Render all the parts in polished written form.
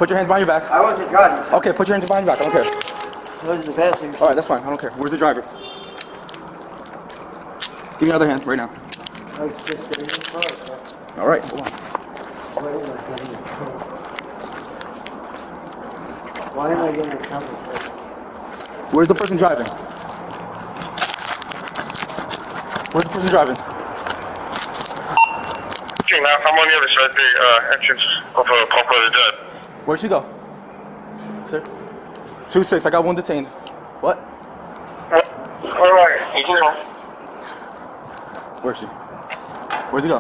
Put your hands behind your back. I wasn't driving. So. Okay, put your hands behind your back. I don't care. I was in the passenger. All right, that's fine. I don't care. Where's the driver? Give me your other hands right now. I was just sitting in the car. All right, hold on. Why am I getting in trouble? Where's the person driving? Where's the person driving? Now I'm on the other side, the entrance of Papa the Dead. Where'd she go? Sir? 2-6, I got one detained. What? Alright, Where's she? Where'd he go?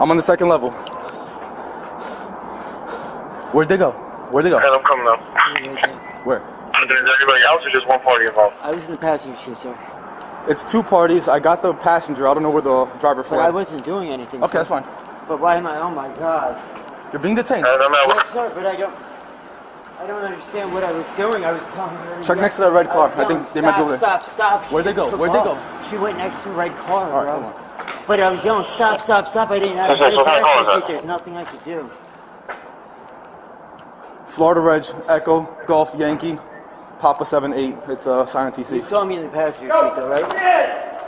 I'm on the second level. Where'd they go? Where'd they go? And I'm coming up. Where? Is there anybody else or just one party involved? I was in the passenger seat, sir. It's 2 parties. I got the passenger. I don't know where the driver But fled. I wasn't doing anything. Okay, sir. that's fine. But why am I? Oh my God. You're being detained. And I'm at Yes, sir. But I don't understand what I was doing. I was telling her. Check next to that red car. I think they might be over there. Stop. Where'd they go? Where'd they go? She went next to the red car, All right, bro. hold on. But I was yelling, stop. I didn't have Okay, so what kind of car is that? There's nothing I could do. Florida Reg, Echo, Golf, Yankee, Papa 78. It's silent You TC. saw me in the passenger seat, though, right?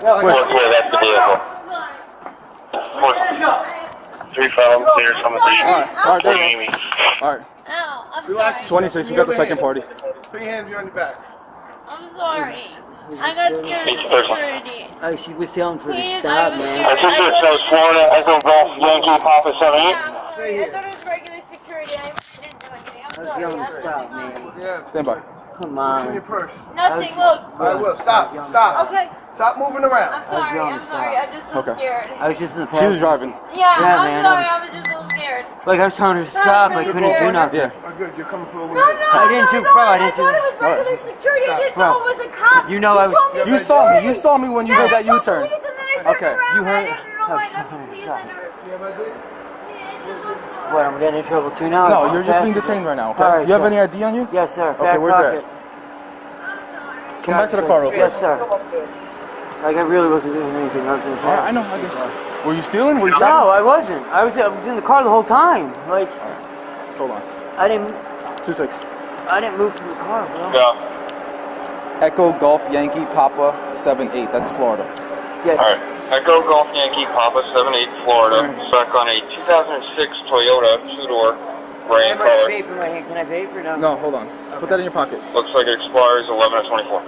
No, I Yeah, got that's the vehicle. 3 felons here, someone for you. All right, there you Amy. go. All right. Ow, I'm Relax. sorry. 26. We got the second party. Put your hands behind your back. I'm sorry. I got scared of security. she was telling for to Please, stop, I was man. I think it says Florida Echo Golf Yankee Papa 78. Yeah, I'm sorry. I thought it was regular security. I didn't do anything. I'm I was sorry. yelling, I'm stop, sorry. man. Yeah. Stand by. Come What's in your on. purse? Nothing, look. I will. Stop. Okay, Stop moving I'm around. sorry. yelling, I'm sorry. stop. I'm just so Okay. scared. I was just in the She passenger was driving. Yeah, Yeah, I'm man, sorry. I I was just so scared. Like I was telling her to stop, I couldn't do nothing. Yeah. Oh, good. You're coming for a No, little bit. no, I didn't do- no, bro, I I didn't thought do- it was regular security. I didn't Bro. know it was a cop. You know I was- told me You saw me. security. You saw me when you Yeah, made that I saw U-turn. police and then I turned Okay. around You and I heard- didn't know I got Oh, police stop. and her. What, I'm getting in trouble too now? No, you're just being detained right now, okay? All right, You have sir. any ID on you? Yes, sir. Okay, Back where's pocket. Come back to the car real quick. Yes, sir. Like I really wasn't doing anything. I was in the All right, car. I know. Were you stealing? Were you No, shopping? I wasn't. I was in the car the whole time. Like Hold on. I didn't 2-6. move from the car, bro. Yeah. Echo Golf Yankee Papa 78. That's Florida. Yeah. Alright. Echo Golf Yankee Papa 78 Florida. Stuck on a 2006 Toyota 2-door I gray have a color. vape in my hand. Can I vape or no? No, hold on. Put that in your pocket. Looks like it expires 11/24.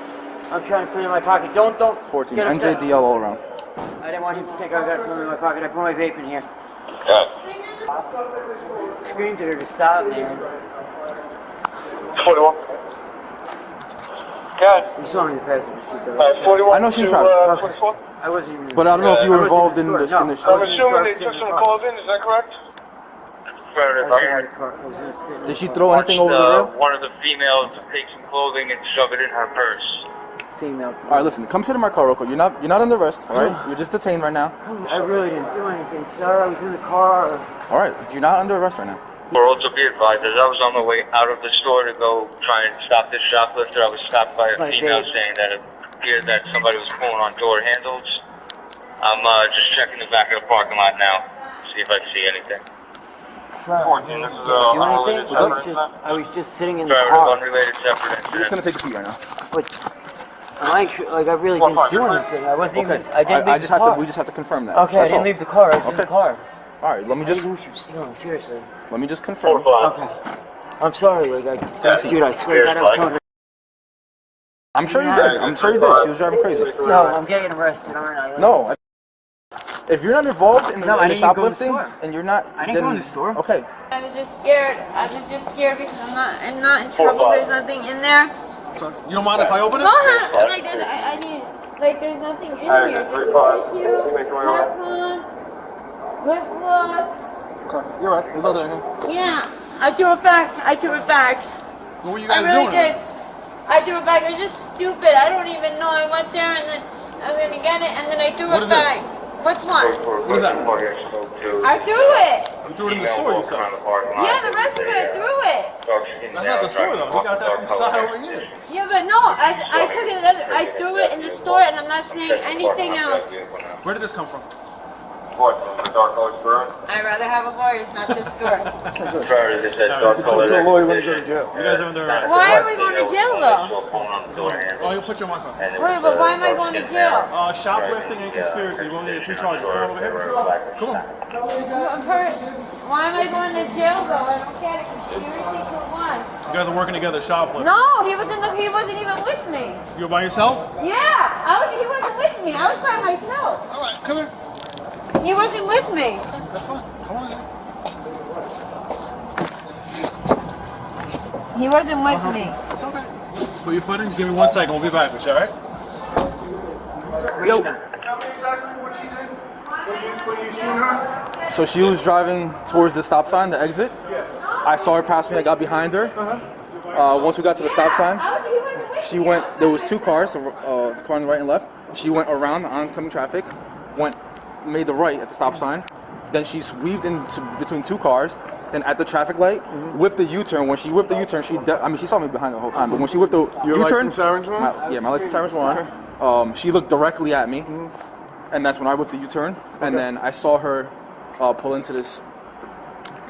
I'm trying to put it in my pocket. Don't. 14. Get upset. NJDL all around. I didn't want him to think I got to put it in my pocket. I put my vape in here. Got it. Screamed at her to stop, man. 41. Got it. You saw me in the passenger seat, though. 41 I know she's to, driving. 24. I wasn't even. But I don't know if you were I wasn't involved in in the the store. in the No. I'm assuming they took some calls in, is that correct? I was in the car. I was gonna sit in Did the she car. throw anything over the rail? One of the females to take some clothing and shove it in her purse. Female. All right, listen. Come sit in my car real quick. You're not under arrest. All right. You're just detained right now. I really didn't do anything, sir. I was in the car. All right. You're not under arrest right now. Or also be advised, as I was on the way out of the store to go try and stop this shoplifter, I was stopped by a My female babe. saying that it appeared that somebody was pulling on door handles. I'm just checking the back of the parking lot now, see if I can see anything. 14, this is Do anything? unrelated separate I was just sitting in the driver, car. unrelated separate You're just incident. gonna take a seat right now. But I really didn't do anything. I wasn't Okay. even. I didn't leave I just the have car. to. We just have to confirm that. Okay, I That's didn't all. leave the car. I was in the Okay. car. All right. Let me I just didn't know what you were stealing. Seriously. let me just confirm. 45. Okay. I'm sorry. Like dude, I swear to God, I was telling her. I'm sure you did. I'm sure you did. She was driving crazy. No, I'm getting arrested, aren't I? Like, No. If you're not involved in the, No, I in the didn't go to the shoplifting store. and you're not, I didn't then, go to the store. Okay. I was just scared. I was just scared because I'm not in trouble. There's nothing in there. You don't mind if I open Go it? ahead. Like I need. Like there's nothing in here. Just tissue, tampons, lip gloss. Okay, you're right. There's nothing in here. Yeah. I threw it back. I threw it back. What were you I guys really doing? did. I threw it back. It was just stupid. I don't even know. I went there and then I was gonna get it and then I threw What it is this? back. Which one? What is that? I threw it. You threw it in the store, you said. Yeah, the rest of it, I threw it. That's not the store, though. We got that from the side over here. Yeah, but no, I took it. I threw it in the store, and I'm not seeing anything else. Where did this come from? What, the dark colored store? I'd rather have a lawyer, it's not this store. Prior to this, dark colored. The lawyer when you go to jail. You guys are under arrest. Why are we going to jail though? Oh, you put your mic on. Wait, but why am I going to jail? Shoplifting and conspiracy. You want me to get 2 charges. Come over here. Come on. Why am I going to jail though? I don't get it. Conspiracy for what? You guys are working together, shoplifting. No, he wasn't even with me. You were by yourself? Yeah, he wasn't with me. I was by myself. All right, come here. He wasn't with me. That's fine. Come on. He wasn't with me. It's okay. Let's put your foot in. Just give me 1 second. We'll be back with you, all right? Yo. Tell me exactly what she did when you seen her. So she was driving towards the stop sign, the exit. I saw her pass me. I got behind her. Once we got to the stop sign, she went. There was 2 cars, the car on the right and left. She went around the oncoming traffic, made the right at the stop sign. Then she weaved into between 2 cars. Then at the traffic light, whipped the U-turn. When she whipped the U-turn, she saw me behind the whole time. But when she whipped the U-turn, license sirens were on? my license sirens were on. She looked directly at me, and that's when I whipped the U-turn. And then I saw her pull into this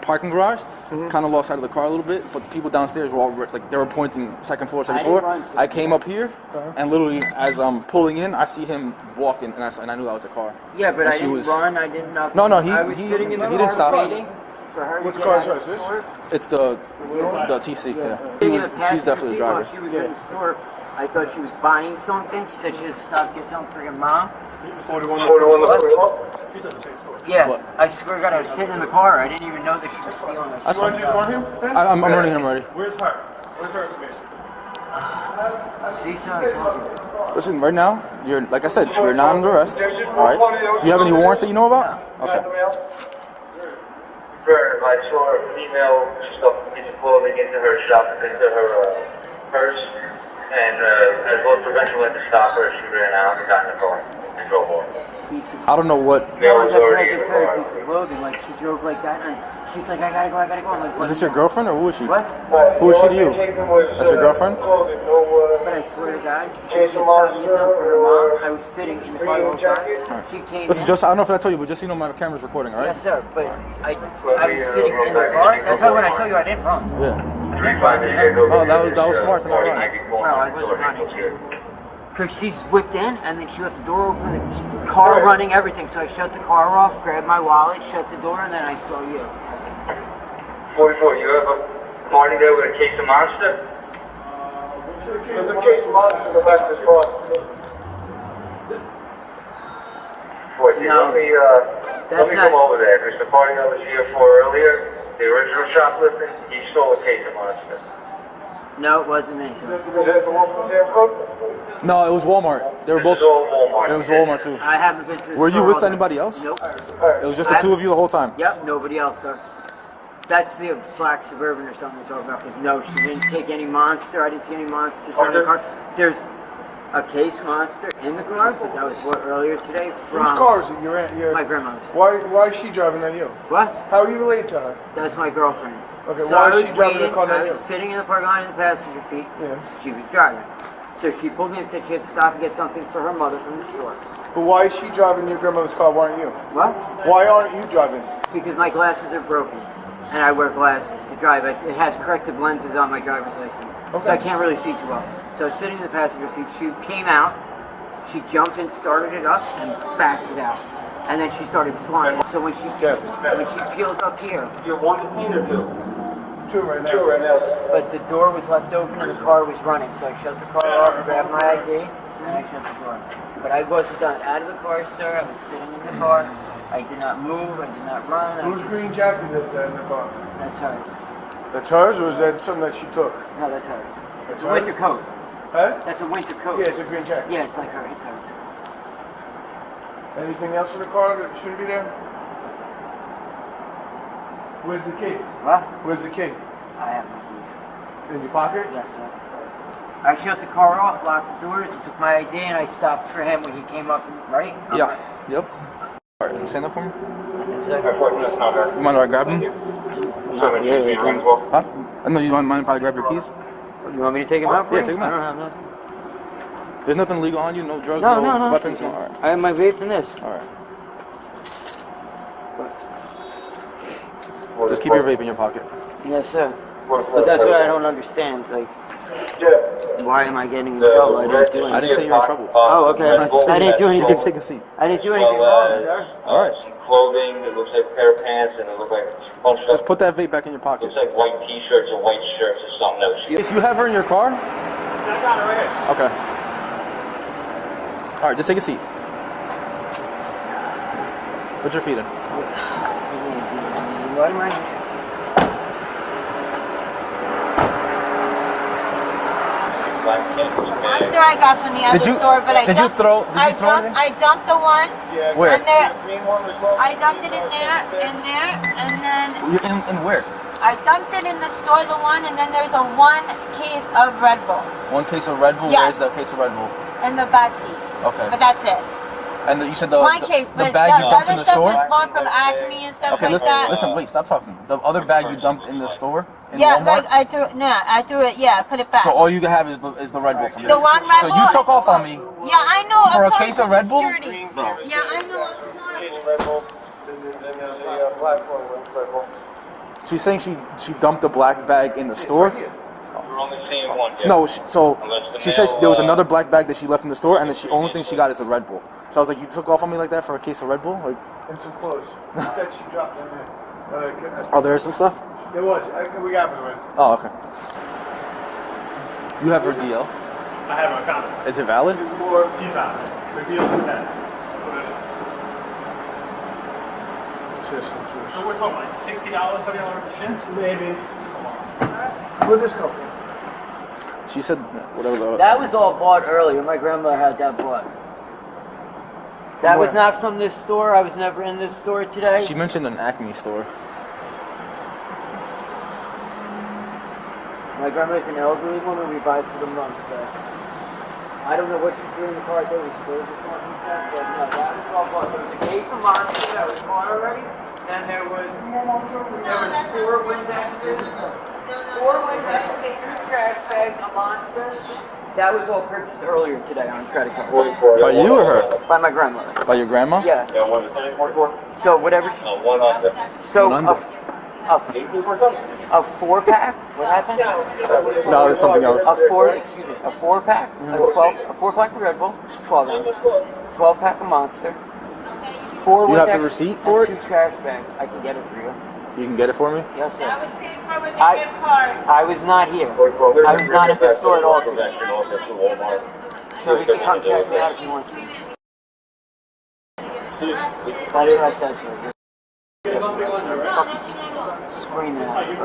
parking garage. Kind of lost sight of the car a little bit, but the people downstairs were all they were pointing second floor. I came up here, and literally as I'm pulling in, I see him walking, and I knew that was a car. Yeah, but And I she didn't was- run. I did nothing. No, I was sitting in the he didn't stop. waiting for her Which to car get out is of the this? store. It's the TC. Yeah. Sitting in the She's passenger definitely the seat driver. while she was in the store. I thought she was buying something. She said she had to stop to get something for your mom. 41. She's at the same store. Yeah, What? I swear to God, I was sitting in the car. I didn't even know that she was stealing this. That's You want fine. to just run him? Then? I'm running him already. Where's her? Where's her information? See, son, I told you. Listen, right now, like I said, you're not under arrest. All right. Do you have any warrants that you know about? Okay. I saw a female stuff a piece of clothing into her purse, and as well as prevention went to stop her, she ran out and got in the car and drove off. I don't know what. Male No, was that's what I already in just the heard. A car. piece of clothing. Like, she drove like that, and she's like, I gotta go. I'm like, what? Is this your girlfriend or who is she? What? Who is she to you? That's your girlfriend? But I swear to God, she was stopping to get something for her mom. I was sitting in the car the whole time. She came Listen, in. just I don't know if I told you, but just so you know, my camera's recording. All right? Yes, sir. But I was sitting in the car. That's why when I saw you, I didn't run. Yeah. I didn't run. Oh, that was smart to not run. No, I wasn't running. Because she's whipped in, and then she left the door open, the car running, everything. So I shut the car off, grabbed my wallet, shut the door, and then I saw you. 44, you have a party there with a case of Monster? There's a case of monsters in the back of this car. Boy, see, No. let me not- come over there, because the party I was here for earlier, the original shoplifting, he stole a case of Monster. No, it wasn't me. Is So that the one from Danforth? No, it was Walmart. They were both. This is all Walmart. It was Walmart too. I haven't been to the Were you store with all day. anybody else? Nope. It was just the 2 of you the whole time. Yep, nobody else, sir. That's the black Suburban or something we're talking about. Because no, she didn't take any Monster. I didn't see any Monster in the car. There's a case Monster in the car, but that was what earlier today from Whose car is it? Your aunt? my grandmother's. Why is she driving, not you? What? How are you related to her? That's my girlfriend. Okay, so why I is was she driving waiting, the car, not I was you? sitting in the parking lot in the passenger seat. Yeah. She was driving. So she pulled me and said she had to stop and get something for her mother from the store. But why is she driving your grandmother's car? Why aren't you? What? Why aren't you driving? Because my glasses are broken. And I wear glasses to drive. It has corrective lenses on my driver's license. Okay. So I can't really see too well. So I was sitting in the passenger seat. She came out. She jumped and started it up and backed it out. And then she started flying. So when she peeled up here, You're 1 or 2? 2 right now. 2 right now. but the door was left open and the car was running. So I shut the car off, grabbed my ID, and then I shut the door. But I wasn't done out of the car, sir. I was sitting in the car. I did not move. I did not run. Whose green jacket is that in the car? That's hers. That's hers, or is that something that she took? No, that's hers. It's a hers? winter coat. Huh? That's a winter coat. Yeah, it's a green jacket. Yeah, it's like her. It's hers. Anything else in the car that shouldn't be there? Where's the key? What? Where's the key? I have my keys. In your pocket? Yes, sir. I shut the car off, locked the doors, and took my ID, and I stopped for him when he came up, right? Yeah. Yep. All right, stand up for me. Is that You mind if I grab them? Huh? No, you mind if I grab your keys? You want me to take him out? Yeah, for take you? him out. I don't have nothing. There's nothing legal on you, no drugs, No, no no. weapons, no. All right. I have my vape and this. All right. Just keep your vape in your pocket. Yes, sir. But that's what I don't understand. It's like, why am I getting in trouble? I didn't do anything. I didn't say you're in trouble. Oh, okay. I didn't do You anything. can take a seat. I didn't do anything wrong, sir. All right. Some clothing, it looks like a pair of pants, and it looks like a bunch Just of put that vape back in your pocket. looks like white t-shirts or white shirts or something else. If you have her in your car? I got it right here. Okay. All right, just take a seat. Put your feet in. Why am I? After I got from the other store, but I dumped the one. Where? And there, I dumped it in there, and then In where? I dumped it in the store, the one, and then there's a one case of Red Bull One case of Red Bull? Yes. Where's that case of Red Bull? in the back seat. Okay. But that's it. And you said the One case, the but bag you the dumped in other the stuff store? is bought from Acme and stuff Okay, like that. listen, wait, stop talking. The other bag you dumped in the store? In Yeah, Walmart? like I threw it. Yeah, I put it back. So all you can have is the Red Bull from The there. one Red So Bull. you took off on me. Yeah, I know. For I'm a sorry case of for Red Bull? security. Bro. Yeah, I know. I'm sorry. She's saying she dumped the black bag in the store? We're only seeing one. Yeah. No, she said there was another black bag that she left in the store, and the only thing she got is the Red Bull. So I was like, you took off on me like that for a case of Red Bull? Like, And some clothes. That she dropped in there. oh, there's some stuff? There was. We got it already. Oh, okay. You have her DL. I have my comment. Is it valid? She's out. The deal's with that. So we're talking like $60, $70 for shit? Maybe. Where'd this come from? She said whatever. That was all bought earlier. My grandmother had that bought. That was not from this store. I was never in this store today. She mentioned an Acme store. My grandmother's an elderly woman. We buy for the month, so I don't know what you threw in the car. There was clothes or something, but no, that was all bought. There was a case of Monster that was bought already. Then there was 4 Windexes, 4 Windexes, 2 trash bags, a Monster. That was all purchased earlier today on credit card. By you or her? By my grandmother. By your grandma? Yeah. So whatever. So a 4-pack. What happened? No, there's something else. A 4-pack. A 4-pack of Red Bull. 12 ounce. 12-pack of Monster. 4 You have the Windex receipt for and it? 2 trash bags. I can get it for you. You can get it for me? Yes, sir. I was paid for with a gift card. I was not here. I was not at the store at all today. So you can come check me out if you want to see. That's what I said to her. Screaming at her.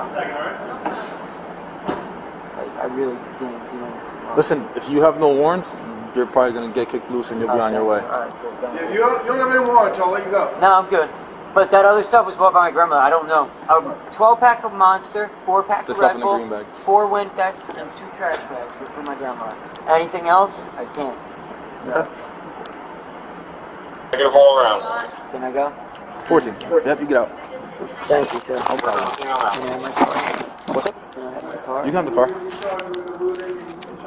I really didn't do anything. Listen, if you have no warrants, you're probably going to get kicked loose and you'll be on your way. Alright, cool. Yeah, you don't have any warrants, I'll let you go. No, I'm good. But that other stuff was bought by my grandmother. I don't know. A 12-pack of Monster, 4-pack The of stuff Red in the Bull, green bag. 4 Windex, and 2 trash bags were for my grandmother. Anything else? I can't. Yeah. I get a all around. Can I go? 14. Yep, you get out. Thank you, sir. No problem. Can I have my car? What's up? Can I have my car? You can have the car.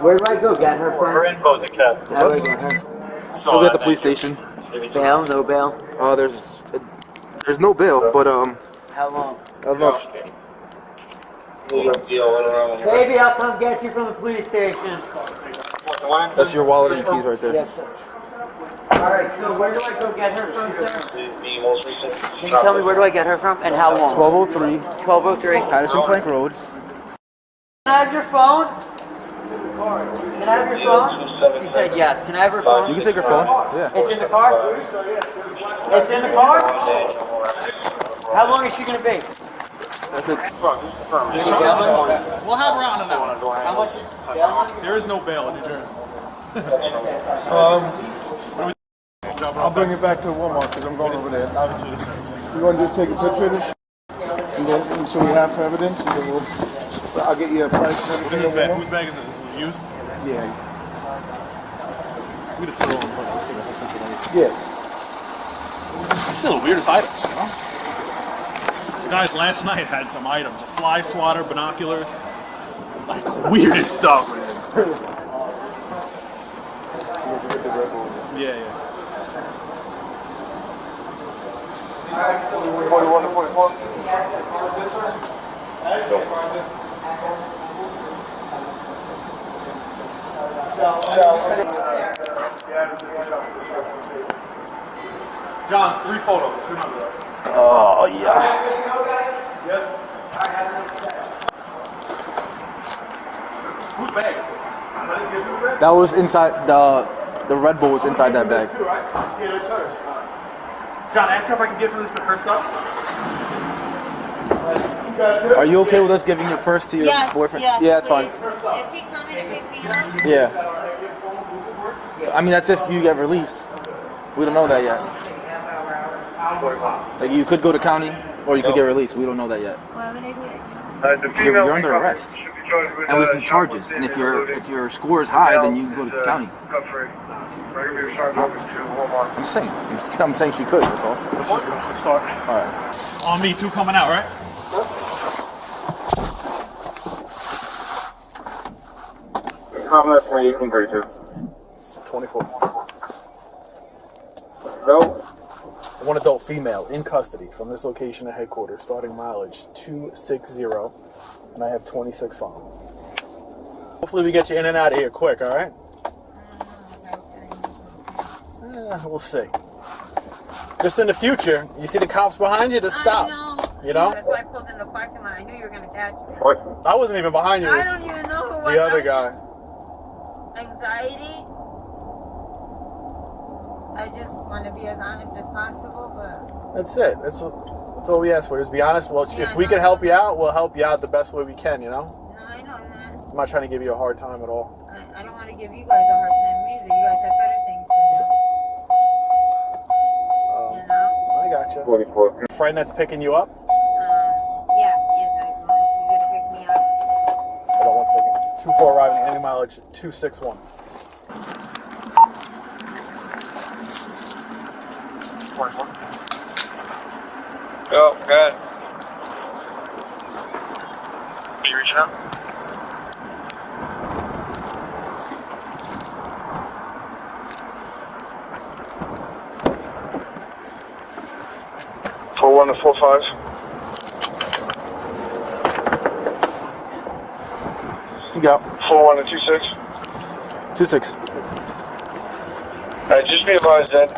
Where do I go? Get her Her from? info's accepted. How do I get her? She'll be at the police station. Bail? No bail? There's no bail, but How long? I don't know if Baby, I'll come get you from the police station. that's your wallet and your keys right there. Yes, sir. Alright, so where do I go get her from, sir? The most recent. Can you tell me where do I get her from and how long? 1203 1203. Patterson Plank Road. Can I have your phone? Can I have your phone? You said yes. Can I have her phone? You can take her phone. Yeah. It's in the car? It's in the car? How long is she going to be? We'll have her out on that one. How much? There is no bail in New Jersey. I'll bring it back to Walmart because I'm going over there. Obviously, this is. You want to just take a picture of this? And then, so we have evidence, and then I'll get you a price and Whose everything. bag? over Whose bag is it? Is it used? there. We just put it on. Yeah. It's still the weirdest items, you know? The guys last night had some items. A fly swatter, binoculars. Like, weirdest stuff, man. Yeah, yeah. 41 to 44. John, 3 photos. Remember that. Oh, yeah. Whose bag is this? That was inside, the Red Bull was inside that bag. John, ask her if I can give her her stuff. Are you okay with us giving your purse to your boyfriend? Yes, yeah, that's fine. Is he coming to pick me up? Yeah. I mean, that's if you get released. We don't know that yet. Like, you could go to county, or you could get released. We don't know that yet. Why would I do it? You're under arrest, and with the charges. And if your score is high, then you can go to county. I'm just saying. I'm saying she could. That's all. Let's just go. Let's start. All right. On me, 2 coming out, right? Comment from 1832. 24. No. One adult female in custody from this location at headquarters, starting mileage 260, and I have 26 following. Hopefully we get you in and out of here quick, all right? We'll see. Just in the future, you see the cops behind you, just stop. I know. You know? That's why I pulled in the parking lot. I knew you were going to catch me. What? I wasn't even behind you. It I was don't even know who the other guy. Anxiety. I just want to be as honest as possible, but... That's it. That's all we ask for. Just be honest. Well, Yeah, if we can help you out, we'll help you out the best way we can, you know? No, I know that. I'm not trying to give you a hard time at all. I don't want to give you guys a hard time either. You guys have better things to do. You know? I got you. 44. Friend that's picking you up? Yeah, he's right. You're going to pick me up. Hold on 1 second. 2-4 arriving, any mileage 261. Go, good. Are you reaching out? For 1 to 45. You go. 41 to 26. 26. Just be advised that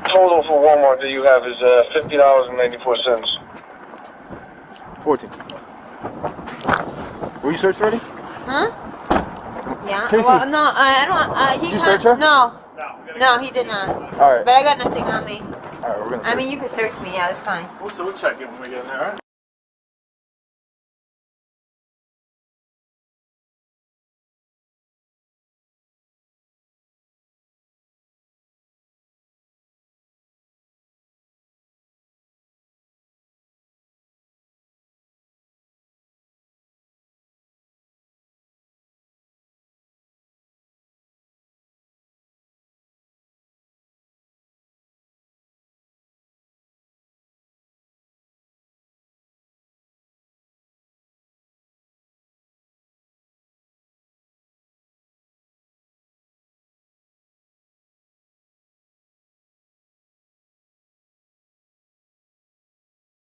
total for Walmart that you have is $50.94. 14. Were you searched already? Huh? Yeah. Casey. Well, no, I don't. Did you search her? No. No, he did not. All right. But I got nothing on me. All right, we're gonna search. I mean, you can search me. Yeah, that's fine. We'll check it when we get in there, all right?